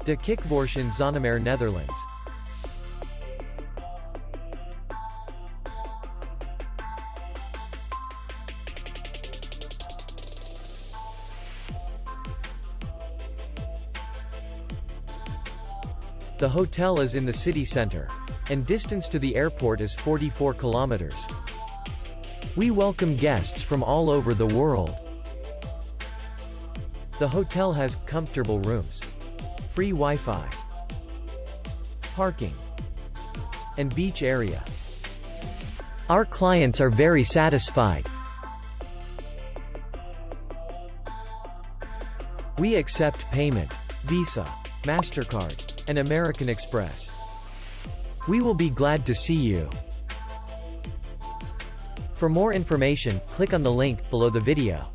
De Kikvorsch in Zonnemaire, Netherlands. The hotel is in the city center, and distance to the airport is 44 kilometers. We welcome guests from all over the world. The hotel has comfortable rooms, free Wi-Fi, parking, and beach area. Our clients are very satisfied. We accept payment, Visa, MasterCard, and American Express. We will be glad to see you. For more information, click on the link below the video.